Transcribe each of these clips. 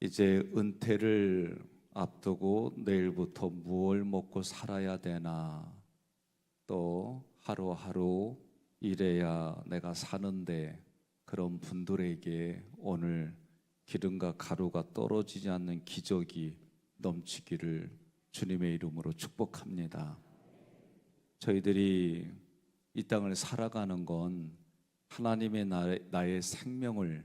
이제 은퇴를 앞두고 내일부터 무얼 먹고 살아야 되나, 또 하루하루 일해야 내가 사는데, 그런 분들에게 오늘 기름과 가루가 떨어지지 않는 기적이 넘치기를 주님의 이름으로 축복합니다. 저희들이 이 땅을 살아가는 건 하나님의 나의 생명을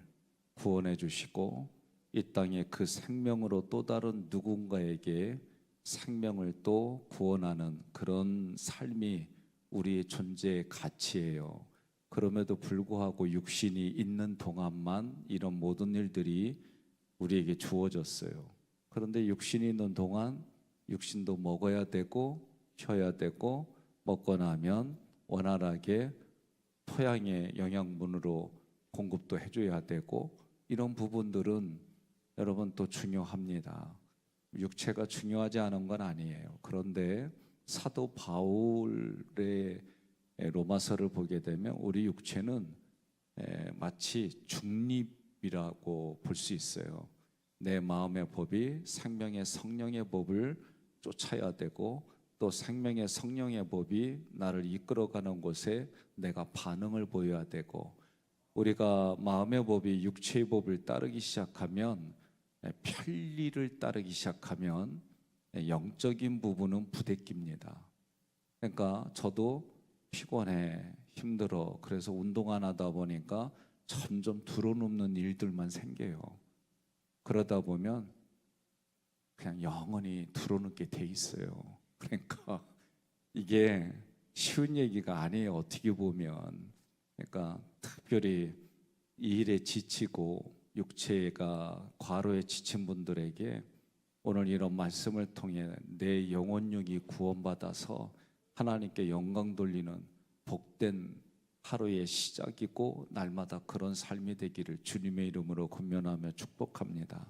구원해 주시고, 이 땅에 그 생명으로 또 다른 누군가에게 생명을 또 구원하는 그런 삶이 우리의 존재의 가치예요. 그럼에도 불구하고 육신이 있는 동안만 이런 모든 일들이 우리에게 주어졌어요. 그런데 육신이 있는 동안 육신도 먹어야 되고 쉬어야 되고, 먹고 나면 원활하게 토양의 영양분으로 공급도 해줘야 되고, 이런 부분들은 여러분 또 중요합니다. 육체가 중요하지 않은 건 아니에요. 그런데 사도 바울의 로마서를 보게 되면 우리 육체는 마치 중립이라고 볼 수 있어요. 내 마음의 법이 생명의 성령의 법을 쫓아야 되고, 또 생명의 성령의 법이 나를 이끌어가는 곳에 내가 반응을 보여야 되고, 우리가 마음의 법이 육체의 법을 따르기 시작하면, 편리를 따르기 시작하면 영적인 부분은 부대낍니다. 그러니까 저도 피곤해, 힘들어, 그래서 운동 안 하다 보니까 점점 드러눕는 일들만 생겨요. 그러다 보면 그냥 영원히 드러눕게 돼 있어요. 그러니까 이게 쉬운 얘기가 아니에요, 어떻게 보면. 그러니까 특별히 이 일에 지치고 육체가 과로에 지친 분들에게 오늘 이런 말씀을 통해 내 영혼육이 구원받아서 하나님께 영광 돌리는 복된 하루의 시작이고, 날마다 그런 삶이 되기를 주님의 이름으로 권면하며 축복합니다.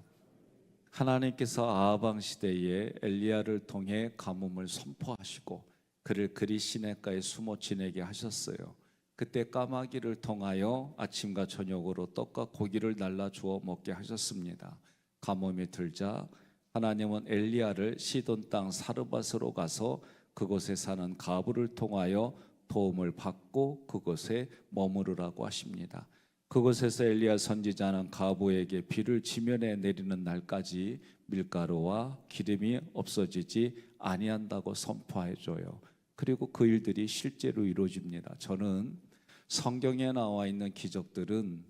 하나님께서 아하방 시대에 엘리야를 통해 가뭄을 선포하시고 그를 그리 시냇가에 숨어 지내게 하셨어요. 그때 까마귀를 통하여 아침과 저녁으로 떡과 고기를 날라 주어 먹게 하셨습니다. 가뭄이 들자 하나님은 엘리야를 시돈 땅 사르밧으로 가서 그곳에 사는 가부를 통하여 도움을 받고 그곳에 머무르라고 하십니다. 그곳에서 엘리야 선지자는 가부에게 비를 지면에 내리는 날까지 밀가루와 기름이 없어지지 아니한다고 선포해 줘요. 그리고 그 일들이 실제로 이루어집니다. 저는 성경에 나와 있는 기적들은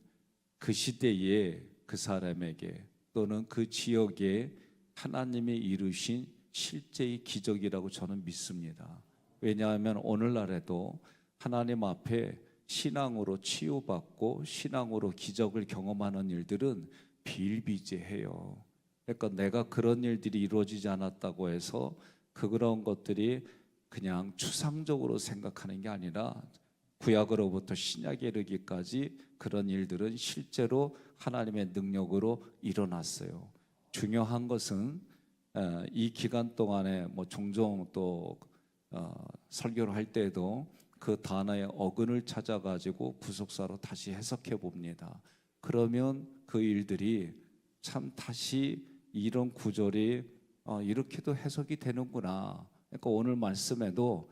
그 시대에 그 사람에게 또는 그 지역에 하나님이 이루신 실제의 기적이라고 저는 믿습니다. 왜냐하면 오늘날에도 하나님 앞에 신앙으로 치유받고 신앙으로 기적을 경험하는 일들은 비일비재해요. 그러니까 내가 그런 일들이 이루어지지 않았다고 해서 그런 것들이 그냥 추상적으로 생각하는 게 아니라 구약으로부터 신약에 이르기까지 그런 일들은 실제로 하나님의 능력으로 일어났어요. 중요한 것은 이 기간 동안에 종종 또 설교를 할 때에도 그 단어의 어근을 찾아가지고 부속사로 다시 해석해 봅니다. 그러면 그 일들이 참 다시 이런 구절이 이렇게도 해석이 되는구나. 그러니까 오늘 말씀에도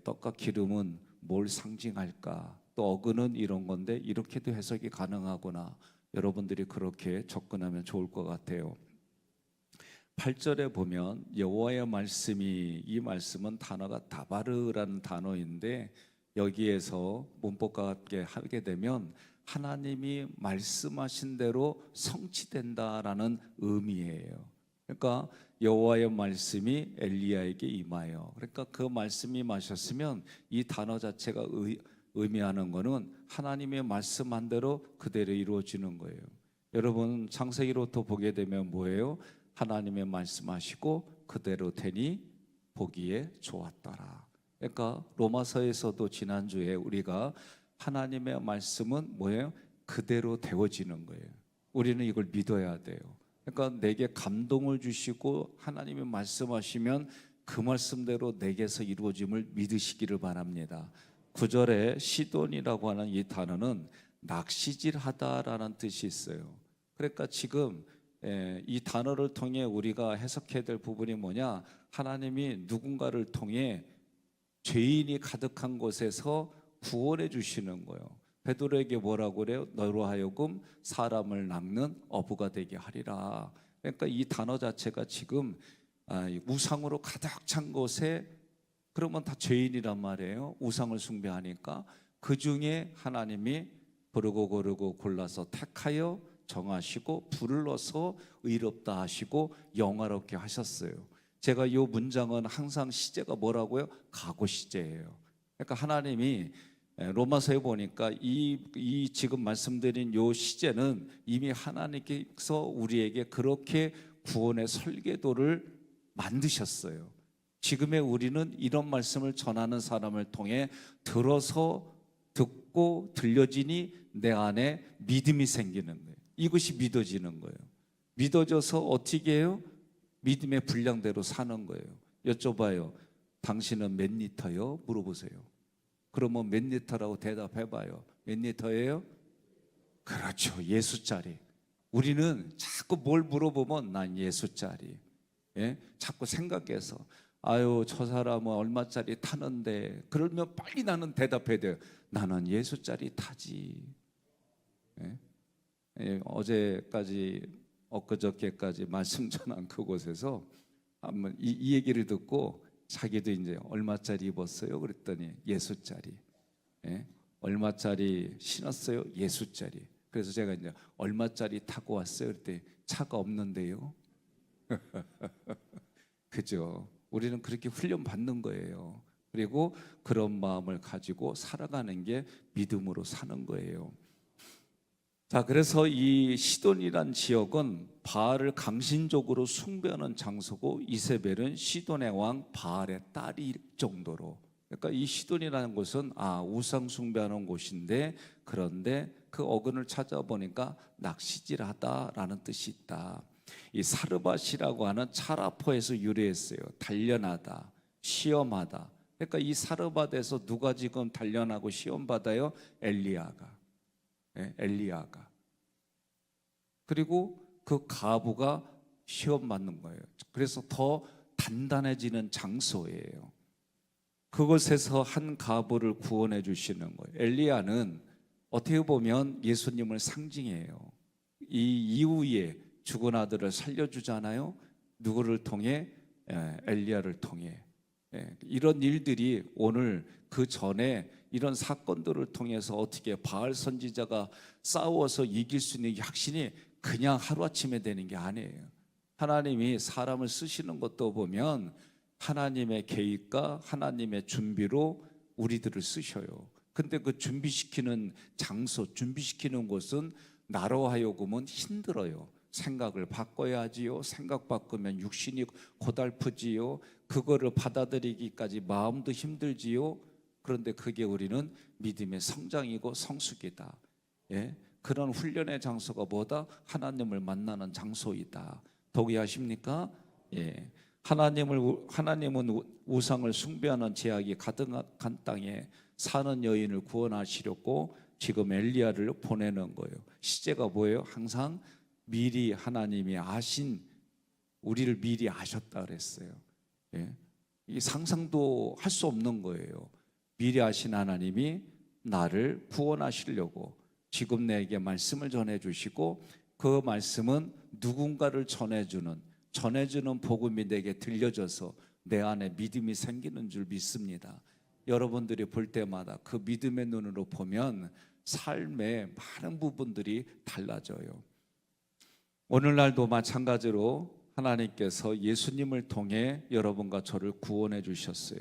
떡과 기름은 뭘 상징할까, 또 어근은 이런 건데 이렇게도 해석이 가능하구나. 여러분들이 그렇게 접근하면 좋을 것 같아요. 8절에 보면 여호와의 말씀이, 이 말씀은 단어가 다바르라는 단어인데 여기에서 문법과 함께 하게 되면 하나님이 말씀하신 대로 성취된다라는 의미예요. 그러니까 여호와의 말씀이 엘리야에게 임하여, 그러니까 그 말씀이 임하셨으면 이 단어 자체가 의미하는 것은 하나님의 말씀한 대로 그대로 이루어지는 거예요. 여러분 창세기로부터 보게 되면 뭐예요? 하나님의 말씀하시고 그대로 되니 보기에 좋았더라. 그러니까 로마서에서도 지난주에 우리가 하나님의 말씀은 뭐예요? 그대로 되어지는 거예요. 우리는 이걸 믿어야 돼요. 그러니까 내게 감동을 주시고 하나님의 말씀하시면 그 말씀대로 내게서 이루어짐을 믿으시기를 바랍니다. 9절에 시돈이라고 하는 이 단어는 낚시질하다라는 뜻이 있어요. 그러니까 지금 이 단어를 통해 우리가 해석해야 될 부분이 뭐냐? 하나님이 누군가를 통해 죄인이 가득한 곳에서 구원해 주시는 거예요. 베드로에게 뭐라고 그래요? 너로 하여금 사람을 낚는 어부가 되게 하리라. 그러니까 이 단어 자체가 지금 우상으로 가득 찬 곳에, 그러면 다 죄인이란 말이에요. 우상을 숭배하니까 그 중에 하나님이 고르고 골라서 택하여 정하시고 불러서 의롭다 하시고 영화롭게 하셨어요. 제가 이 문장은 항상 시제가 뭐라고요? 과거 시제예요. 그러니까 하나님이 로마서에 보니까 이 지금 말씀드린 이 시제는 이미 하나님께서 우리에게 그렇게 구원의 설계도를 만드셨어요. 지금의 우리는 이런 말씀을 전하는 사람을 통해 들어서 듣고 들려지니 내 안에 믿음이 생기는 거예요. 이것이 믿어지는 거예요. 믿어져서 어떻게 해요? 믿음의 분량대로 사는 거예요. 여쭤봐요. 당신은 몇 리터요? 물어보세요. 그러면 몇 리터라고 대답해봐요. 몇 리터예요? 그렇죠. 예수짜리. 우리는 자꾸 뭘 물어보면 난 예수짜리. 예? 자꾸 생각해서 아유 저 사람은 얼마짜리 타는데, 그러면 빨리 나는 대답해야 돼요. 나는 예수짜리 타지. 예? 예, 어제까지 엊그저께까지 말씀 전한 그곳에서 한번 이 얘기를 듣고 자기도 이제 얼마짜리 입었어요? 그랬더니 예수짜리. 예? 얼마짜리 신었어요? 예수짜리. 그래서 제가 이제 얼마짜리 타고 왔어요? 그랬더니 차가 없는데요. 그죠? 우리는 그렇게 훈련 받는 거예요. 그리고 그런 마음을 가지고 살아가는 게 믿음으로 사는 거예요. 자, 그래서 이 시돈이란 지역은 바알을 강신적으로 숭배하는 장소고, 이세벨은 시돈의 왕 바알의 딸일 정도로. 그러니까 이 시돈이라는 곳은 우상 숭배하는 곳인데, 그런데 그 어근을 찾아보니까 낚시질하다라는 뜻이 있다. 이 사르밧이라고 하는 차라포에서 유래했어요. 단련하다, 시험하다. 그러니까 이 사르밧에서 누가 지금 단련하고 시험받아요? 엘리야가. 엘리야가. 그리고 그 가부가 시험 받는 거예요. 그래서 더 단단해지는 장소예요. 그곳에서 한 가부를 구원해 주시는 거예요. 엘리야는 어떻게 보면 예수님을 상징해요. 이 이후에 죽은 아들을 살려주잖아요. 누구를 통해? 엘리야를 통해. 이런 일들이 오늘 그 전에 이런 사건들을 통해서 어떻게 바알 선지자가 싸워서 이길 수 있는 확신이 그냥 하루아침에 되는 게 아니에요. 하나님이 사람을 쓰시는 것도 보면 하나님의 계획과 하나님의 준비로 우리들을 쓰셔요. 근데 그 준비시키는 장소, 준비시키는 곳은 나로 하여금은 힘들어요. 생각을 바꿔야지요. 생각 바꾸면 육신이 고달프지요. 그거를 받아들이기까지 마음도 힘들지요. 그런데 그게 우리는 믿음의 성장이고 성숙이다. 예? 그런 훈련의 장소가 뭐다? 하나님을 만나는 장소이다. 동의하십니까? 예. 하나님은 우상을 숭배하는 제약이 가득한 땅에 사는 여인을 구원하시려고 지금 엘리야를 보내는 거예요. 시제가 뭐예요? 항상 미리 하나님이 아신, 우리를 미리 아셨다 그랬어요. 예? 이 상상도 할 수 없는 거예요. 미리 아신 하나님이 나를 구원하시려고 지금 내게 말씀을 전해주시고, 그 말씀은 누군가를 전해주는 복음이 내게 들려져서 내 안에 믿음이 생기는 줄 믿습니다. 여러분들이 볼 때마다 그 믿음의 눈으로 보면 삶의 많은 부분들이 달라져요. 오늘날도 마찬가지로 하나님께서 예수님을 통해 여러분과 저를 구원해 주셨어요.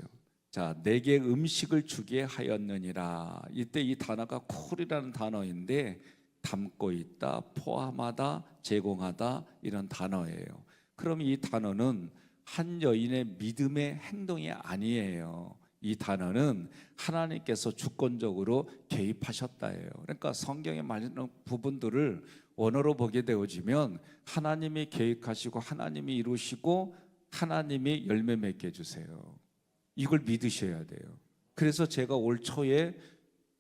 자, 내게 음식을 주게 하였느니라. 이때 이 단어가 콜이라는 단어인데 담고 있다, 포함하다, 제공하다 이런 단어예요. 그럼 이 단어는 한 여인의 믿음의 행동이 아니에요. 이 단어는 하나님께서 주권적으로 개입하셨다예요. 그러니까 성경에 많은 부분들을 원어로 보게 되어지면 하나님이 계획하시고 하나님이 이루시고 하나님이 열매 맺게 해주세요. 이걸 믿으셔야 돼요. 그래서 제가 올 초에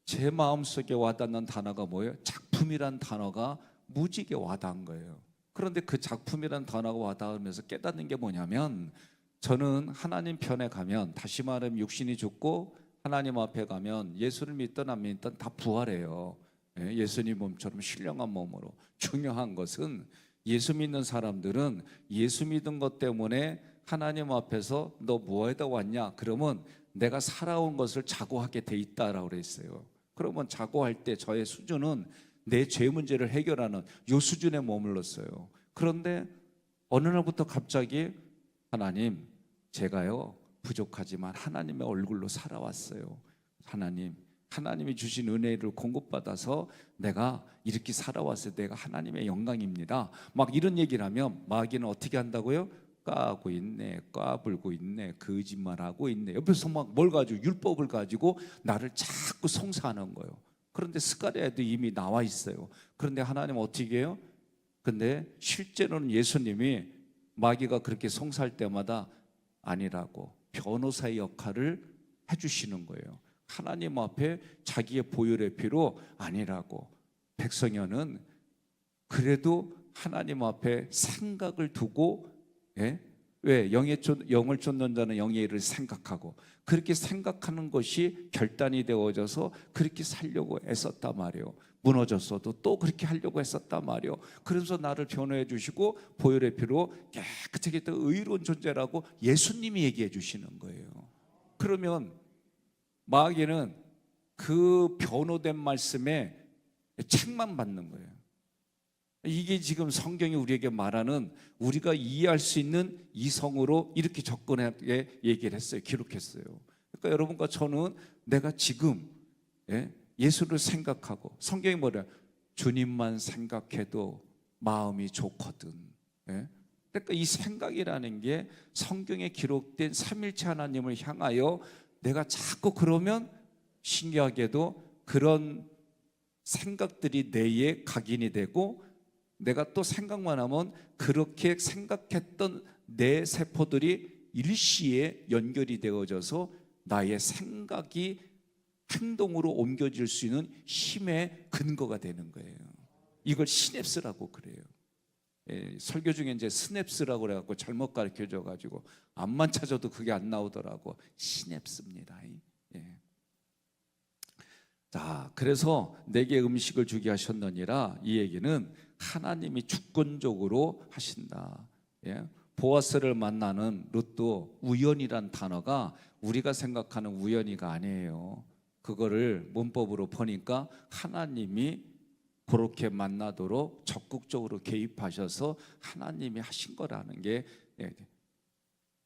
제 마음속에 와닿는 단어가 뭐예요? 작품이란 단어가 무지개 와닿은 거예요. 그런데 그 작품이라는 단어가 와닿으면서 깨닫는 게 뭐냐면, 저는 하나님 편에 가면, 다시 말하면 육신이 죽고 하나님 앞에 가면 예수를 믿든 안 믿든 다 부활해요. 예수님 몸처럼 신령한 몸으로. 중요한 것은 예수 믿는 사람들은 예수 믿은 것 때문에 하나님 앞에서 너 뭐에다 왔냐? 그러면 내가 살아온 것을 자고하게 돼 있다라고 그랬어요. 그러면 자고할 때 저의 수준은 내 죄 문제를 해결하는 요 수준에 머물렀어요. 그런데 어느 날부터 갑자기 하나님, 제가요 부족하지만 하나님의 얼굴로 살아왔어요. 하나님이 주신 은혜를 공급받아서 내가 이렇게 살아왔어요. 내가 하나님의 영광입니다. 막 이런 얘기를 하면 마귀는 어떻게 한다고요? 까고 있네, 까불고 있네, 거짓말하고 있네. 옆에서 막 뭘 가지고, 율법을 가지고 나를 자꾸 송사하는 거예요. 그런데 스가랴에도 이미 나와 있어요. 그런데 하나님 어떻게 해요? 근데 실제로는 예수님이 마귀가 그렇게 송사할 때마다 아니라고 변호사의 역할을 해주시는 거예요. 하나님 앞에 자기의 보혈의 피로 아니라고. 백성현은 그래도 하나님 앞에 생각을 두고, 왜 영을 쫓는 자는 영의 일을 생각하고, 그렇게 생각하는 것이 결단이 되어져서 그렇게 살려고 애썼단 말이에요. 무너졌어도 또 그렇게 하려고 했었단 말이에요. 그래서 나를 변호해 주시고 보혈의 피로 깨끗하게 또 의로운 존재라고 예수님이 얘기해 주시는 거예요. 그러면 마귀는 그 변호된 말씀에 책만 받는 거예요. 이게 지금 성경이 우리에게 말하는, 우리가 이해할 수 있는 이성으로 이렇게 접근하게 얘기를 했어요. 기록했어요. 그러니까 여러분과 저는 내가 지금 예수를 생각하고, 성경이 뭐래요? 주님만 생각해도 마음이 좋거든. 그러니까 이 생각이라는 게 성경에 기록된 삼일체 하나님을 향하여 내가 자꾸, 그러면 신기하게도 그런 생각들이 뇌에 각인이 되고, 내가 또 생각만 하면 그렇게 생각했던 내 세포들이 일시에 연결이 되어져서 나의 생각이 행동으로 옮겨질 수 있는 힘의 근거가 되는 거예요. 이걸 시냅스라고 그래요. 설교 중에 이제 스냅스라고 그래갖고 잘못 가르쳐줘 가지고 암만 찾아도 그게 안 나오더라고. 시냅스입니다. 자, 그래서 내게 음식을 주게 하셨느니라, 이 얘기는 하나님이 주권적으로 하신다. 보아스를 만나는 룻도 우연이란 단어가 우리가 생각하는 우연이가 아니에요. 그거를 문법으로 보니까 하나님이 그렇게 만나도록 적극적으로 개입하셔서 하나님이 하신 거라는 게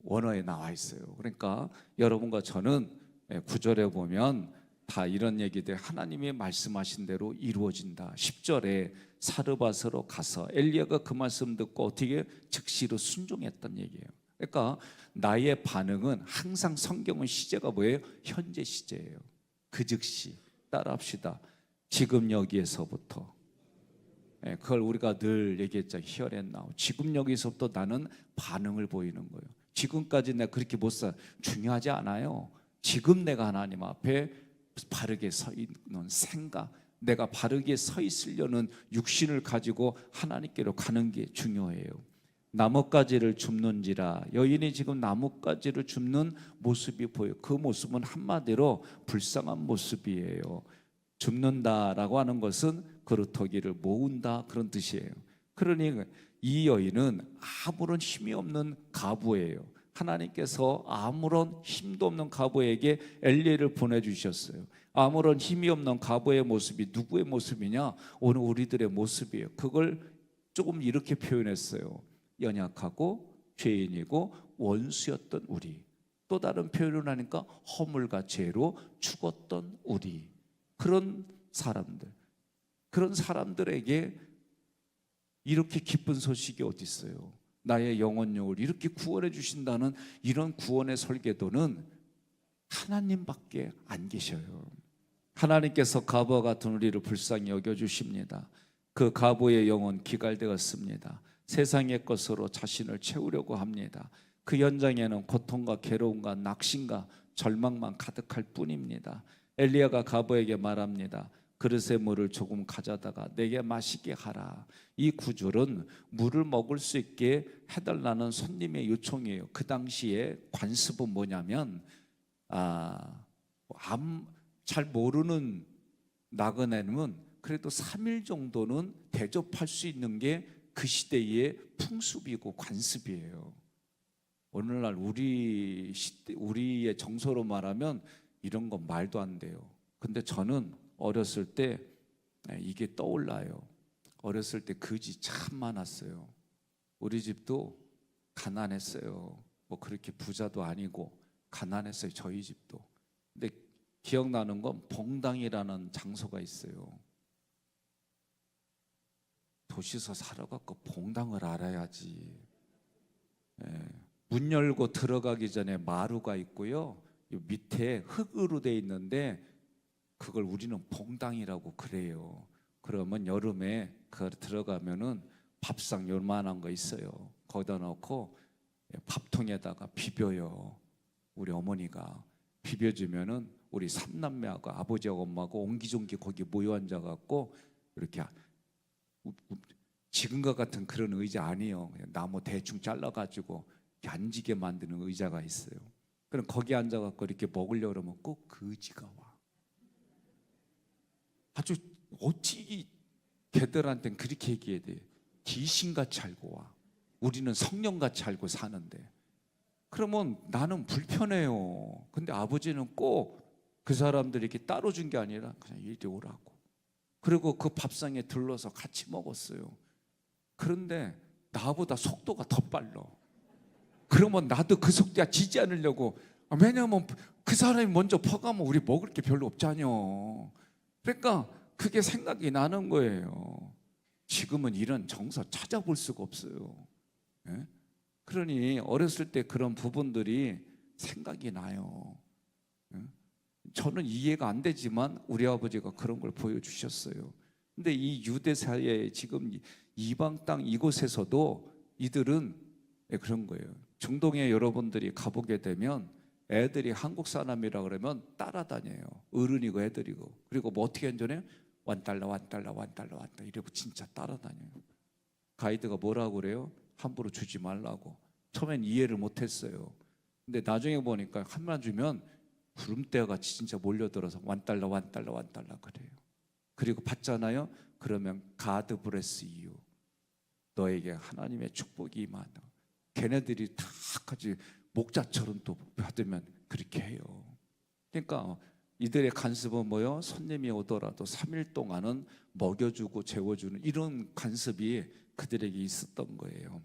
원어에 나와 있어요. 그러니까 여러분과 저는 9절에 보면 다 이런 얘기들, 하나님이 말씀하신 대로 이루어진다. 10절에 사르밧으로 가서 엘리야가 그 말씀 듣고 어떻게 즉시로 순종했던 얘기예요. 그러니까 나의 반응은 항상, 성경은 시제가 뭐예요? 현재 시제예요. 그 즉시. 따라합시다. 지금 여기에서부터. 그걸 우리가 늘 얘기했죠. Here and now. 지금 여기서부터 나는 반응을 보이는 거예요. 지금까지 내가 그렇게 못 살, 중요하지 않아요. 지금 내가 하나님 앞에 바르게 서 있는 생각, 내가 바르게 서 있으려는 육신을 가지고 하나님께로 가는 게 중요해요. 나뭇가지를 줍는지라, 여인이 지금 나뭇가지를 줍는 모습이 보여요. 그 모습은 한마디로 불쌍한 모습이에요. 줍는다라고 하는 것은 그루터기를 모은다, 그런 뜻이에요. 그러니 이 여인은 아무런 힘이 없는 과부예요. 하나님께서 아무런 힘도 없는 과부에게 엘리야를 보내주셨어요. 아무런 힘이 없는 과부의 모습이 누구의 모습이냐? 오늘 우리들의 모습이에요. 그걸 조금 이렇게 표현했어요. 연약하고 죄인이고 원수였던 우리. 또 다른 표현을 하니까 허물과 죄로 죽었던 우리. 그런 사람들에게 이렇게 기쁜 소식이 어디 있어요? 나의 영혼력을 이렇게 구원해 주신다는 이런 구원의 설계도는 하나님밖에 안 계셔요. 하나님께서 과부와 같은 우리를 불쌍히 여겨주십니다. 그 과부의 영혼 기갈되었습니다. 세상의 것으로 자신을 채우려고 합니다. 그 현장에는 고통과 괴로움과 낙심과 절망만 가득할 뿐입니다. 엘리야가 과부에게 말합니다. 그릇에 물을 조금 가져다가 내게 마시게 하라. 이 구절은 물을 먹을 수 있게 해달라는 손님의 요청이에요. 그 당시에 관습은 뭐냐면 잘 모르는 나그네는 그래도 3일 정도는 대접할 수 있는 게 그 시대의 풍습이고 관습이에요. 오늘날 우리의 정서로 말하면 이런 건 말도 안 돼요. 근데 저는 어렸을 때 이게 떠올라요. 어렸을 때 거지 참 많았어요. 우리 집도 가난했어요. 뭐 그렇게 부자도 아니고 가난했어요. 저희 집도. 근데 기억나는 건 봉당이라는 장소가 있어요. 도시서 살아갖고 봉당을 알아야지. 문 열고 들어가기 전에 마루가 있고요. 밑에 흙으로 돼 있는데 그걸 우리는 봉당이라고 그래요. 그러면 여름에 들어가면은 밥상 요만한 거 있어요. 거기다 넣고 밥통에다가 비벼요. 우리 어머니가 비벼주면은 우리 삼남매하고 아버지하고 엄마하고 옹기종기 거기 모여 앉아갖고 이렇게 지금과 같은 그런 의자 아니에요. 그냥 나무 대충 잘라가지고 앉게 만드는 의자가 있어요. 그럼 거기 앉아갖고 이렇게 먹으려고 그러면 꼭 거지가 와. 아주 어찌 걔들한테는 그렇게 얘기해야 돼. 귀신같이 알고 와. 우리는 성령같이 알고 사는데. 그러면 나는 불편해요. 근데 아버지는 꼭 그 사람들이 이렇게 따로 준 게 아니라 그냥 이리 오라고. 그리고 그 밥상에 들러서 같이 먹었어요. 그런데 나보다 속도가 더 빨라. 그러면 나도 그 속도에 지지 않으려고. 왜냐하면 그 사람이 먼저 퍼가면 우리 먹을 게 별로 없잖아요. 그러니까 그게 생각이 나는 거예요. 지금은 이런 정서 찾아볼 수가 없어요. 예? 그러니 어렸을 때 그런 부분들이 생각이 나요. 예? 저는 이해가 안 되지만 우리 아버지가 그런 걸 보여주셨어요. 근데 이 유대 사회에 지금 이방 땅 이곳에서도 이들은 그런 거예요. 중동에 여러분들이 가보게 되면 애들이 한국 사람이라 그러면 따라다녀요. 어른이고 애들이고. 그리고 뭐 어떻게 한전에 완달러 이러고 진짜 따라다녀요. 가이드가 뭐라고 그래요? 함부로 주지 말라고. 처음엔 이해를 못했어요. 근데 나중에 보니까 한만 주면 구름대와 같이 진짜 몰려들어서 완달러 그래요. 그리고 받잖아요. 그러면 God bless you. 너에게 하나님의 축복이 임하다. 걔네들이 다 같이 목자처럼 또 받으면 그렇게 해요. 그러니까 이들의 관습은 뭐요? 손님이 오더라도 3일 동안은 먹여주고 재워주는 이런 관습이 그들에게 있었던 거예요.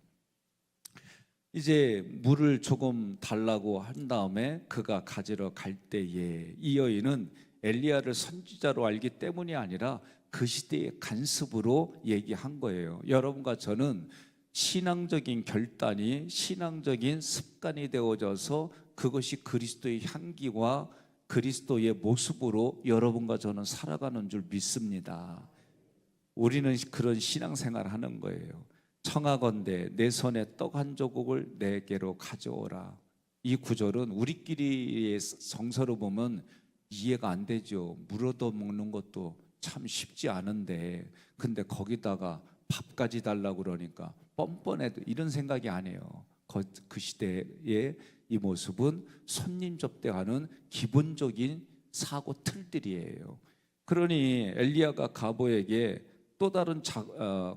이제 물을 조금 달라고 한 다음에 그가 가지러 갈 때에 이 여인은 엘리야를 선지자로 알기 때문이 아니라 그 시대의 관습으로 얘기한 거예요. 여러분과 저는 신앙적인 결단이 신앙적인 습관이 되어져서 그것이 그리스도의 향기와 그리스도의 모습으로 여러분과 저는 살아가는 줄 믿습니다. 우리는 그런 신앙생활을 하는 거예요. 청하건대 내 손에 떡 한 조각을 내게로 가져오라. 이 구절은 우리끼리의 정서로 보면 이해가 안 되죠. 물 얻어 먹는 것도 참 쉽지 않은데 근데 거기다가 밥까지 달라고 그러니까 뻔뻔해도 이런 생각이 안 해요. 그 시대의 이 모습은 손님 접대하는 기본적인 사고 틀들이에요. 그러니 엘리야가 가보에게 또 다른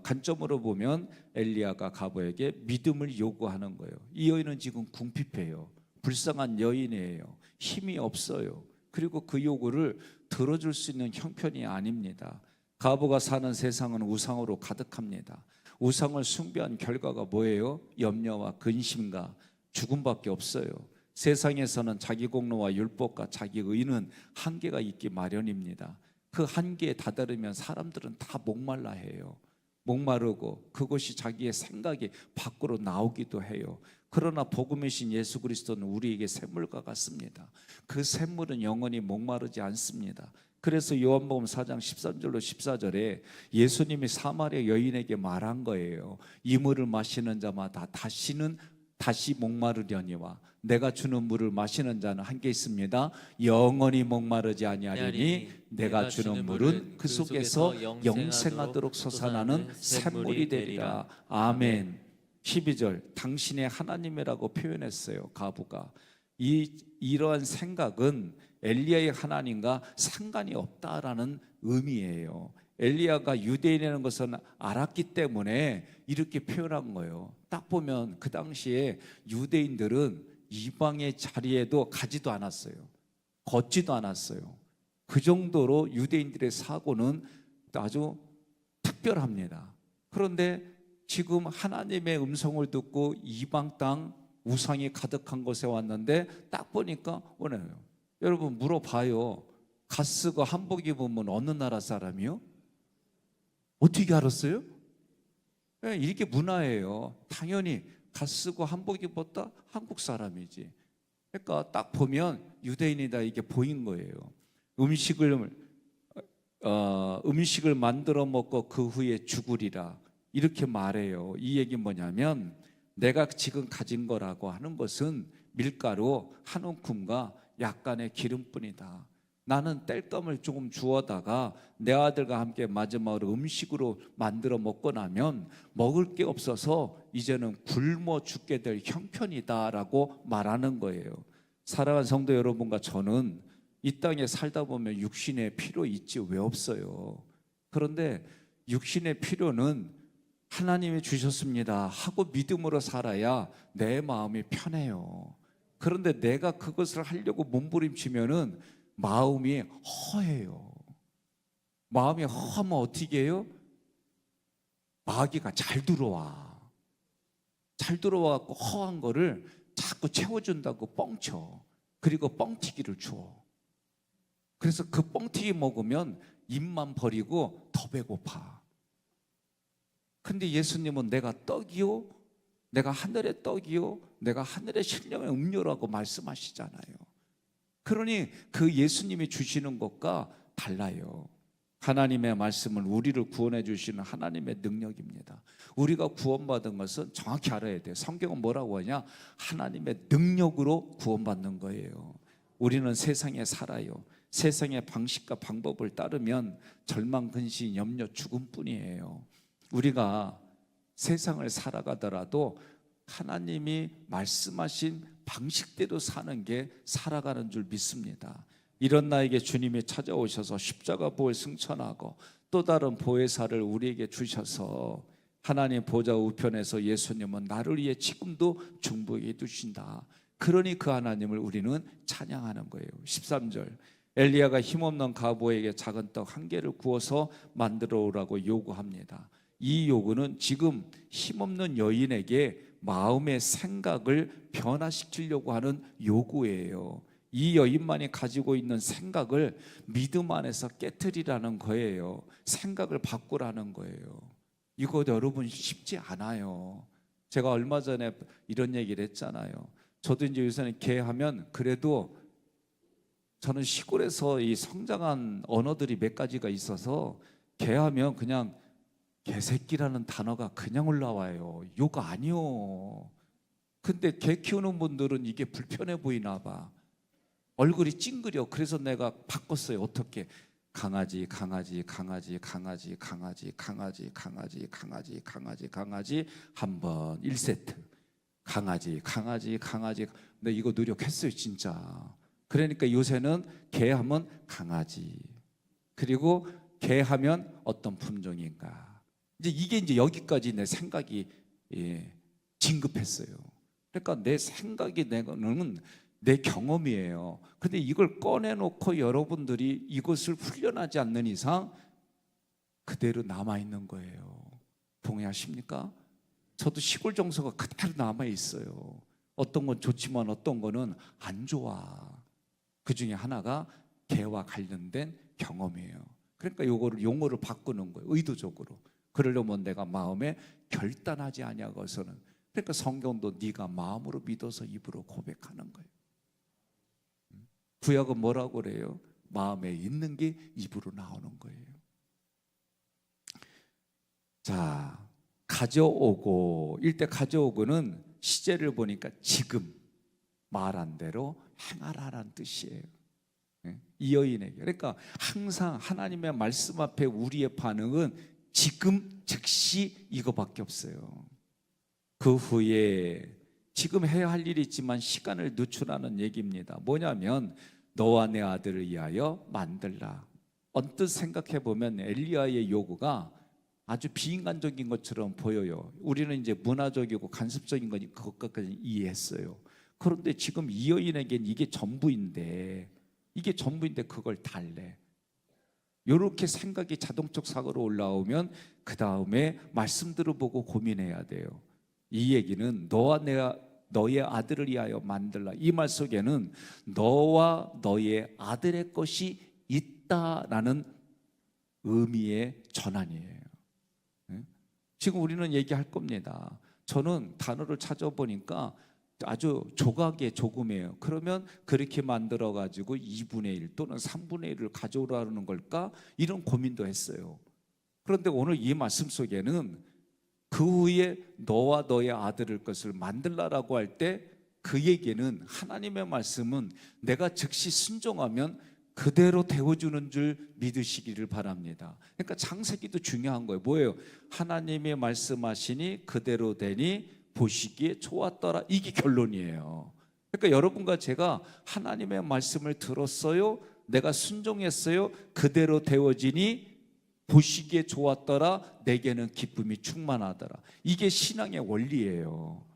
관점으로 보면 엘리야가 가보에게 믿음을 요구하는 거예요. 이 여인은 지금 궁핍해요. 불쌍한 여인이에요. 힘이 없어요. 그리고 그 요구를 들어줄 수 있는 형편이 아닙니다. 가보가 사는 세상은 우상으로 가득합니다. 우상을 숭배한 결과가 뭐예요? 염려와 근심과 죽음밖에 없어요. 세상에서는 자기 공로와 율법과 자기 의는 한계가 있기 마련입니다. 그 한계에 다다르면 사람들은 다 목말라 해요. 목마르고 그것이 자기의 생각이 밖으로 나오기도 해요. 그러나 복음이신 예수 그리스도는 우리에게 샘물과 같습니다. 그 샘물은 영원히 목마르지 않습니다. 그래서 요한복음 4장 13절로 14절에 예수님이 사마리아 여인에게 말한 거예요. 이 물을 마시는 자마다 다시는 다시 목마르려니와 내가 주는 물을 마시는 자는 한계 있습니다. 영원히 목마르지 아니하리니 내가 주는 물은 그 속에서 영생하도록 솟아나는 샘물이 되리라. 아멘. 12절 당신의 하나님이라고 표현했어요. 가부가 이러한 생각은 엘리야의 하나님과 상관이 없다라는 의미예요. 엘리야가 유대인이라는 것은 알았기 때문에 이렇게 표현한 거예요. 딱 보면 그 당시에 유대인들은 이방의 자리에도 가지도 않았어요. 걷지도 않았어요. 그 정도로 유대인들의 사고는 아주 특별합니다. 그런데 지금 하나님의 음성을 듣고 이방 땅 우상이 가득한 곳에 왔는데 딱 보니까 오네요. 여러분 물어봐요. 갓 쓰고 한복 입으면 어느 나라 사람이요? 어떻게 알았어요? 이렇게 문화예요. 당연히 갓 쓰고 한복 입었다? 한국 사람이지. 그러니까 딱 보면 유대인이다 이게 보인 거예요. 음식을 만들어 먹고 그 후에 죽으리라 이렇게 말해요. 이 얘기 뭐냐면 내가 지금 가진 거라고 하는 것은 밀가루 한 움큼과 약간의 기름뿐이다. 나는 땔감을 조금 주워다가 내 아들과 함께 마지막으로 음식으로 만들어 먹고 나면 먹을 게 없어서 이제는 굶어 죽게 될 형편이다라고 말하는 거예요. 사랑하는 성도 여러분과 저는 이 땅에 살다 보면 육신의 필요 있지 왜 없어요? 그런데 육신의 필요는 하나님이 주셨습니다 하고 믿음으로 살아야 내 마음이 편해요. 그런데 내가 그것을 하려고 몸부림치면은 마음이 허해요. 마음이 허하면 어떻게 해요? 마귀가 잘 들어와. 잘 들어와갖고 허한 거를 자꾸 채워준다고 뻥쳐. 그리고 뻥튀기를 줘. 그래서 그 뻥튀기 먹으면 입만 버리고 더 배고파. 근데 예수님은 내가 떡이요? 내가 하늘의 떡이요? 내가 하늘의 신령의 음료라고 말씀하시잖아요. 그러니 그 예수님이 주시는 것과 달라요. 하나님의 말씀은 우리를 구원해 주시는 하나님의 능력입니다. 우리가 구원받은 것은 정확히 알아야 돼요. 성경은 뭐라고 하냐? 하나님의 능력으로 구원받는 거예요. 우리는 세상에 살아요. 세상의 방식과 방법을 따르면 절망, 근심, 염려, 죽음뿐이에요. 우리가 세상을 살아가더라도 하나님이 말씀하신 방식대로 사는 게 살아가는 줄 믿습니다. 이런 나에게 주님이 찾아오셔서 십자가 보혈 승천하고 또 다른 보혜사를 우리에게 주셔서 하나님 보좌 우편에서 예수님은 나를 위해 지금도 중보해 두신다. 그러니 그 하나님을 우리는 찬양하는 거예요. 13절 엘리야가 힘없는 가부에게 작은 떡 한 개를 구워서 만들어 오라고 요구합니다. 이 요구는 지금 힘없는 여인에게 마음의 생각을 변화시키려고 하는 요구예요. 이 여인만이 가지고 있는 생각을 믿음 안에서 깨트리라는 거예요. 생각을 바꾸라는 거예요. 이거 여러분 쉽지 않아요. 제가 얼마 전에 이런 얘기를 했잖아요. 저도 이제 요새는 개하면 그래도 저는 시골에서 이 성장한 언어들이 몇 가지가 있어서 개하면 그냥 개새끼라는 단어가 그냥 올라와요. 욕 아니요. 근데 개 키우는 분들은 이게 불편해 보이나 봐. 얼굴이 찡그려. 그래서 내가 바꿨어요. 어떻게? 강아지, 강아지, 강아지, 강아지, 강아지, 강아지, 강아지, 강아지, 강아지, 강아지 한 번 1세트. 강아지, 강아지, 강아지. 근데 이거 노력했어요, 진짜. 그러니까 요새는 개 하면 강아지. 그리고 개 하면 어떤 품종인가. 이게 이제 여기까지 내 생각이 진급했어요. 그러니까 내 생각이 내는 내 경험이에요. 근데 이걸 꺼내놓고 여러분들이 이것을 훈련하지 않는 이상 그대로 남아있는 거예요. 동의하십니까? 저도 시골 정서가 그대로 남아있어요. 어떤 건 좋지만 어떤 거는 안 좋아. 그 중에 하나가 개와 관련된 경험이에요. 그러니까 요거를 용어를 바꾸는 거예요. 의도적으로. 그러려면 내가 마음에 결단하지 아니하고서는. 그러니까 성경도 네가 마음으로 믿어서 입으로 고백하는 거예요. 구약은 뭐라고 그래요? 마음에 있는 게 입으로 나오는 거예요. 자, 가져오고 일대 가져오고는 시제를 보니까 지금 말한 대로 행하라라는 뜻이에요. 이 여인에게. 그러니까 항상 하나님의 말씀 앞에 우리의 반응은 지금 즉시 이거밖에 없어요. 그 후에 지금 해야 할 일이 있지만 시간을 늦추라는 얘기입니다. 뭐냐면 너와 내 아들을 위하여 만들라. 언뜻 생각해 보면 엘리야의 요구가 아주 비인간적인 것처럼 보여요. 우리는 이제 문화적이고 간섭적인 거니 그것까지 이해했어요. 그런데 지금 이 여인에겐 이게 전부인데 그걸 달래. 이렇게 생각이 자동적 사고로 올라오면 그 다음에 말씀들을 보고 고민해야 돼요. 이 얘기는 너의 아들을 위하여 만들라. 이 말 속에는 너와 너의 아들의 것이 있다라는 의미의 전환이에요. 지금 우리는 얘기할 겁니다. 저는 단어를 찾아보니까 아주 조각의 조금이에요. 그러면 그렇게 만들어 가지고 2분의 1 또는 3분의 1을 가져오라는 걸까? 이런 고민도 했어요. 그런데 오늘 이 말씀 속에는 그 후에 너와 너의 아들을 것을 만들라라고 할 때 그 얘기는 하나님의 말씀은 내가 즉시 순종하면 그대로 되어주는 줄 믿으시기를 바랍니다. 그러니까 창세기도 중요한 거예요. 뭐예요? 하나님의 말씀하시니 그대로 되니 보시기에 좋았더라. 이게 결론이에요. 그러니까 여러분과 제가 하나님의 말씀을 들었어요. 내가 순종했어요. 그대로 되어지니 보시기에 좋았더라. 내게는 기쁨이 충만하더라. 이게 신앙의 원리예요.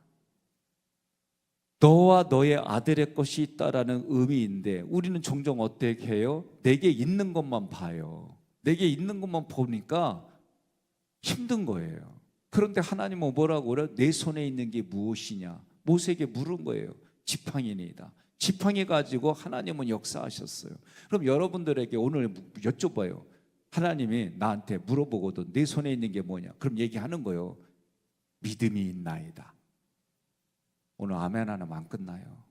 너와 너의 아들의 것이 있다라는 의미인데 우리는 종종 어떻게 해요? 내게 있는 것만 봐요. 내게 있는 것만 보니까 힘든 거예요. 그런데 하나님은 뭐라고 그래요? 내 손에 있는 게 무엇이냐? 모세에게 물은 거예요. 지팡이니이다. 지팡이 가지고 하나님은 역사하셨어요. 그럼 여러분들에게 오늘 여쭤봐요. 하나님이 나한테 물어보거든. 내 손에 있는 게 뭐냐? 그럼 얘기하는 거예요. 믿음이 있나이다. 오늘 아멘 하나면 안 끝나요.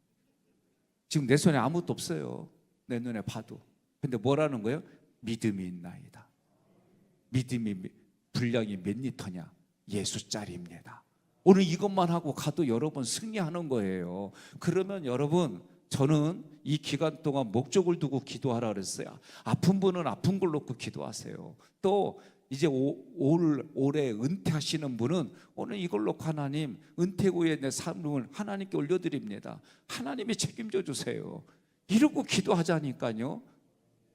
지금 내 손에 아무것도 없어요. 내 눈에 봐도. 근데 뭐라는 거예요? 믿음이 있나이다. 믿음이 분량이 몇 리터냐? 예수짜리입니다. 오늘 이것만 하고 가도 여러분 승리하는 거예요. 그러면 여러분, 저는 이 기간 동안 목적을 두고 기도하라 그랬어요. 아픈 분은 아픈 걸 놓고 기도하세요. 또 이제 올해 은퇴하시는 분은 오늘 이걸 놓고 하나님, 은퇴 후에 내 삶을 하나님께 올려드립니다. 하나님이 책임져 주세요. 이러고 기도하자니까요.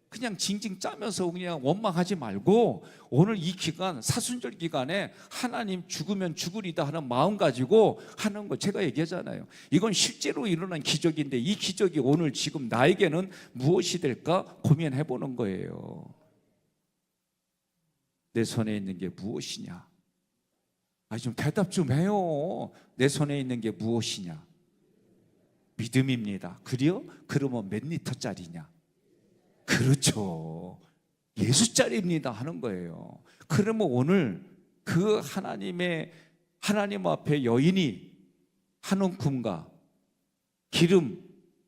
그냥 징징 짜면서 그냥 원망하지 말고 오늘 이 기간, 사순절 기간에 하나님 죽으면 죽으리다 하는 마음 가지고 하는 거 제가 얘기하잖아요. 이건 실제로 일어난 기적인데 이 기적이 오늘 지금 나에게는 무엇이 될까 고민해 보는 거예요. 내 손에 있는 게 무엇이냐? 좀 대답 좀 해요. 내 손에 있는 게 무엇이냐? 믿음입니다. 그래요? 그러면 몇 리터짜리냐? 그렇죠. 예수짜리입니다 하는 거예요. 그러면 오늘 그 하나님 앞에 여인이 한운 굼과 기름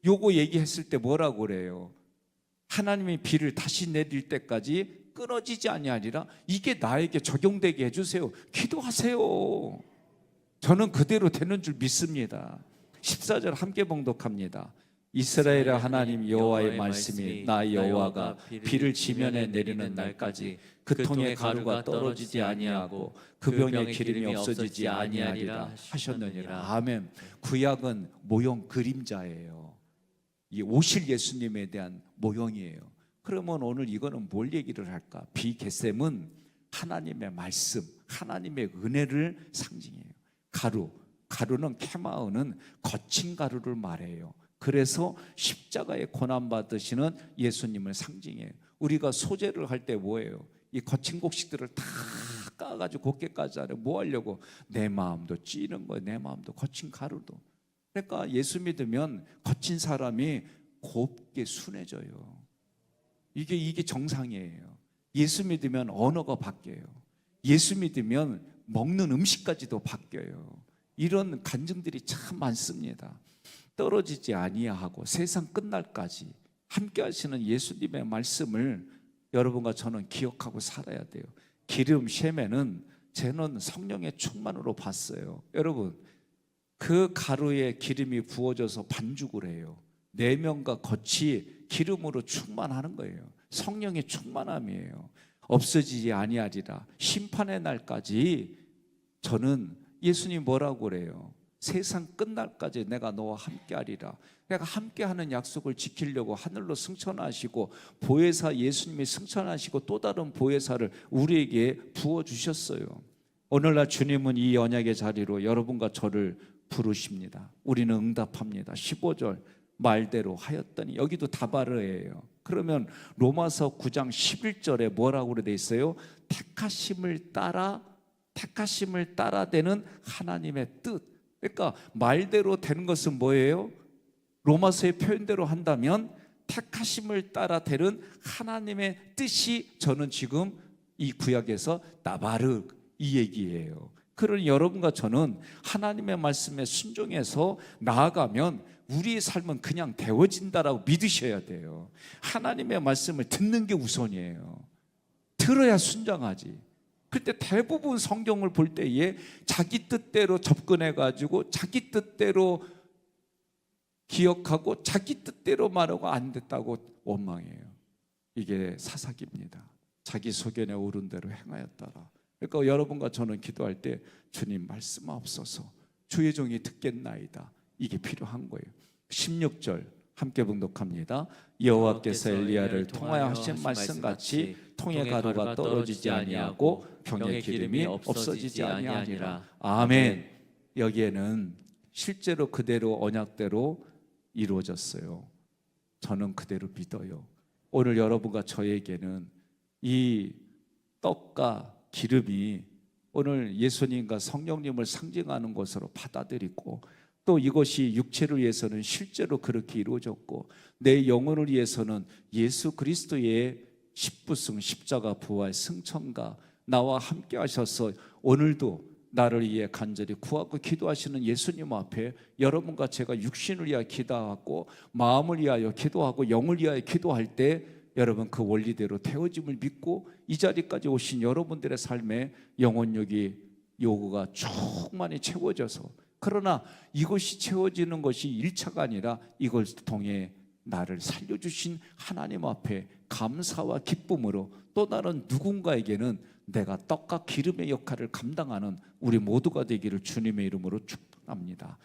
요거 얘기했을 때 뭐라고 그래요? 하나님의 비를 다시 내릴 때까지 끊어지지 아니하리라. 이게 나에게 적용되게 해주세요. 기도하세요. 저는 그대로 되는 줄 믿습니다. 14절 함께 봉독합니다. 이스라엘의 하나님 여호와의 말씀이 나 여호와가 비를 지면에 내리는 날까지 그 통에 가루가 떨어지지 아니하고 그 병에 기름이 없어지지 아니하리라 하셨느니라. 아멘. 구약은 모형 그림자예요. 이 오실 예수님에 대한 모형이에요. 그러면 오늘 이거는 뭘 얘기를 할까? 비게셈은 하나님의 말씀, 하나님의 은혜를 상징해요. 가루는 케마우는 거친 가루를 말해요. 그래서 십자가에 고난 받으시는 예수님을 상징해요. 우리가 소재를 할 때 뭐예요? 이 거친 곡식들을 다 까가지고 곱게 까잖아요. 뭐 하려고? 내 마음도 찌는 거예요. 내 마음도 거친 가루도. 그러니까 예수 믿으면 거친 사람이 곱게 순해져요. 이게 정상이에요. 예수 믿으면 언어가 바뀌어요. 예수 믿으면 먹는 음식까지도 바뀌어요. 이런 간증들이 참 많습니다. 떨어지지 아니하고 세상 끝날까지 함께 하시는 예수님의 말씀을 여러분과 저는 기억하고 살아야 돼요. 기름 쉐메는 저는 성령의 충만으로 봤어요. 여러분, 그 가루에 기름이 부어져서 반죽을 해요. 내면과 겉이 기름으로 충만하는 거예요. 성령의 충만함이에요. 없어지지 아니하리라. 심판의 날까지 저는 예수님 뭐라고 그래요? 세상 끝날까지 내가 너와 함께하리라. 내가 함께하는 약속을 지키려고 하늘로 승천하시고 보혜사 예수님이 승천하시고 또 다른 보혜사를 우리에게 부어주셨어요. 오늘날 주님은 이 언약의 자리로 여러분과 저를 부르십니다. 우리는 응답합니다. 15절 말대로 하였더니, 여기도 다바르예요. 그러면 로마서 9장 11절에 뭐라고 되어 있어요? 택하심을 따라 되는 하나님의 뜻. 그러니까 말대로 되는 것은 뭐예요? 로마서의 표현대로 한다면 택하심을 따라 되는 하나님의 뜻이 저는 지금 이 구약에서 나바르 이 얘기예요. 그러니 여러분과 저는 하나님의 말씀에 순종해서 나아가면 우리의 삶은 그냥 되어진다라고 믿으셔야 돼요. 하나님의 말씀을 듣는 게 우선이에요. 들어야 순종하지. 그때 대부분 성경을 볼 때에 자기 뜻대로 접근해가지고 자기 뜻대로 기억하고 자기 뜻대로 말하고 안 됐다고 원망해요. 이게 사사기입니다. 자기 소견에 오른 대로 행하였더라. 그러니까 여러분과 저는 기도할 때 주님 말씀하옵소서, 주의 종이 듣겠나이다. 이게 필요한 거예요. 16절 함께 봉독합니다. 여호와께서 엘리야를 통하여 하신 말씀같이 통의 가루가 떨어지지 아니하고 병의 기름이 없어지지 아니하니라. 아멘. 여기에는 실제로 그대로 언약대로 이루어졌어요. 저는 그대로 믿어요. 오늘 여러분과 저에게는 이 떡과 기름이 오늘 예수님과 성령님을 상징하는 것으로 받아들이고, 또 이것이 육체를 위해서는 실제로 그렇게 이루어졌고, 내 영혼을 위해서는 예수 그리스도의 십부승, 십자가 부활, 승천과 나와 함께 하셔서 오늘도 나를 위해 간절히 구하고 기도하시는 예수님 앞에 여러분과 제가 육신을 위하여 기도하고 마음을 위하여 기도하고 영을 위하여 기도할 때 여러분 그 원리대로 되어짐을 믿고 이 자리까지 오신 여러분들의 삶에 영혼력이 요구가 충만히 채워져서, 그러나 이것이 채워지는 것이 1차가 아니라 이걸 통해 나를 살려주신 하나님 앞에 감사와 기쁨으로 또 다른 누군가에게는 내가 떡과 기름의 역할을 감당하는 우리 모두가 되기를 주님의 이름으로 축복합니다.